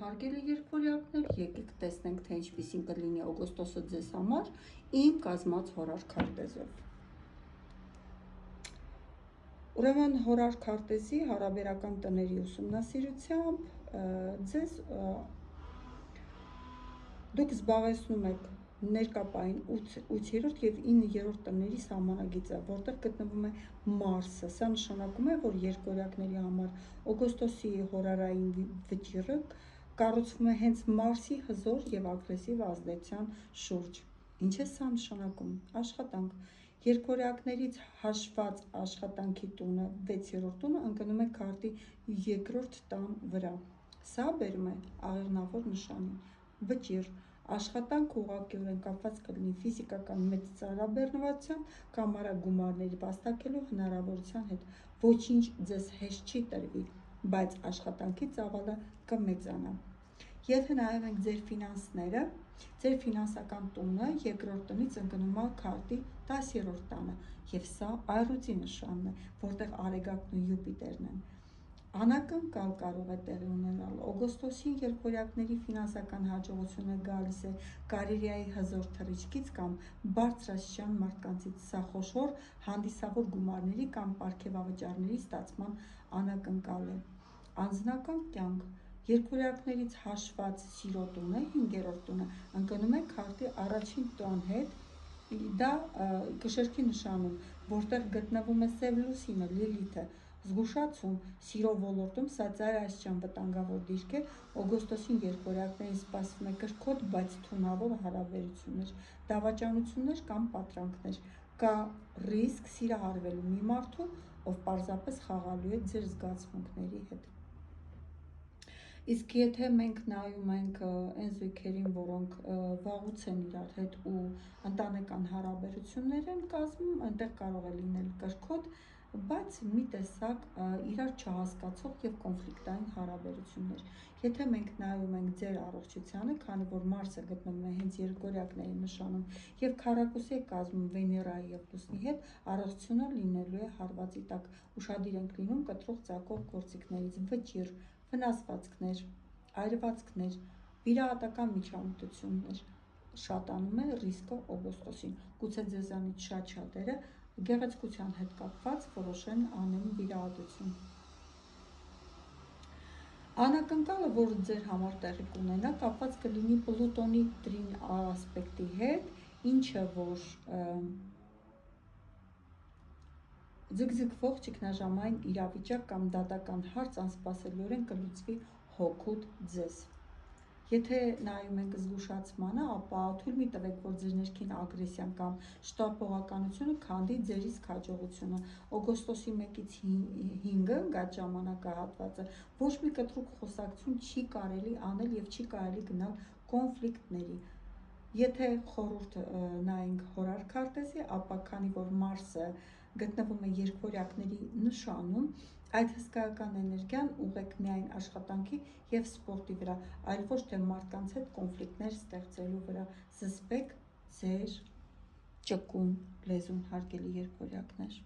Հարգելի երկվորյակներ, եկեք տեսնենք, թե ինչպիսին կլինի օգոստոսը ձեզ համար իմ կազմած հորար քարտեզով։ Ուրեմն հորար քարտեզի հարաբերական տների ուսումնասիրությամբ դուք զբաղեցնում եք ներկապային 8-րդ եւ 9-րդ տների սահմանագիծը, որտեղ գտնվում է Մարսը։ Սա նշանակում է, որ երկորյակների համար օգոստոսի հորարային վճիռը կառուցվում է հենց Մարսի հզոր եւ ագրեսիվ ազդեցության շուրջ։ Ինչ է սա նշանակում։ Աշխատանք։ Երկորյակներից հաշված աշխատանքի տունը 6-րդ տունը ընկնում է քարտի 2-րդ տան վրա։ Սա բերում է աղեղնավոր նշանի։ Վճիռ։ Աշխատանքը ուղղակիորեն կապված կլինի ֆիզիկական մեծ ծանրաբեռնվածությամբ կամ արագ գումարների վաստակելու հնարավորության հետ։ Ոչինչ ձեզ հեշտ չի տրվի, բայց աշխատանքի ծավալը կմեծանա։ Եթե նայում ենք ձեր ֆինանսները, ձեր ֆինանսական տունը 2-րդ տնից ընկնում է քարտի 10-րդ տանը, եւ սա այռուցի նշանն է, որտեղ Արեգակն ու Յուպիտերն են։ Անակնկալ կարող է տեղի ունենալ։ Օգոստոսին երկորյակների ֆինանսական հաջողությունը գալիս է կարիերայի հզոր թռիչքից կամ բարձրաստիճան մարդկանցից։ Սա խոշոր հանդիսավոր գումարների կամ պարգևավճարների ստացման անակնկալ է։ Անձնական կյանք։ Երկորյակներից հաշված սիրո տունը 5-րդ տունը ընկնում է քարտի առաջին տան հետ, դա կշեռքի նշանում, որտեղ գտնվում է սև լուսինը, Լիլիթը։ Զգուշացում, սիրո ոլորտում սա ծայրաստիճան վտանգավոր դիրք է, օգոստոսին երկորյակներին սպասվում է կրքոտ, բայց թունավոր հարաբերություններ, դավաճանություններ կամ պատրանքներ։ Կա ռիսկ սիրահարվելու մի մարդու, ով պարզապես խաղալու է ձեր զգացմունքների հետ։ Իսկ եթե մենք նայում ենք այն զույգերին, որոնք վաղուց են իրար հետ ու ընտանեկան հարաբերություններ են կազմում, այնտեղ կարող է լինել կրքոտ, բայց մի տեսակ իրար չհասկացող եւ կոնֆլիկտային հարաբերություններ։ Եթե մենք նայում ենք ձեր առողջությանը, քանի որ Մարսը գտնվում է հենց երկորյակների նշանում եւ քառակուսի է կազմում Վեներայի եւ Լուսնի հետ, առողջությունը լինելու է հարվածի տակ։ Ուշադիր ենք լինում կտրող ծակող գործիքներից։ Վճիռ, վնասվածքներ, այրվածքներ, վիրահատական միջամտություններ, շատանում է ռիսկը օգոստոսին։ Գուցե ձեզանից շատերը գեղեցկության հետ կապված որոշեն անեն վիրահատություն։ Անակնկալը, որը ձեր համար տեղի կունենա, կապված կլինի Պլուտոնի տրին ասպեկտի հետ, ինչը որ ձգձգվող ճգնաժամային իրավիճակ կամ դատական հարց անսպասելիորեն կլուծվի հօգուտ ձեզ։ Եթե նայում ենք զգուշացմանը, ապա թույլ մի տվեք, որ ձեր ներքին ագրեսիան կամ շտապողականությունը քանդի ձեր իսկ հաջողությունը։ Օգոստոսի 1-ից 5-ը գաճ ժամանակահատվածը ոչ մի կտրուկ խոսակցություն չի կարելի անել եւ չի կարելի գնալ կոնֆլիկտների։ Եթե խորհուրդ նայենք հորար քարտեզի, ապա քանի որ Մարսը գտնվում է երկվորյակների նշանում, այդ հսկայական էներգիան ուղղեք միայն աշխատանքի եւ սպորտի վրա, այլ ոչ թե մարդկանց հետ կոնֆլիկտներ ստեղծելու վրա։ Զսպեք ձեր ճկուն լեզուն, հարգելի երկվորյակներ։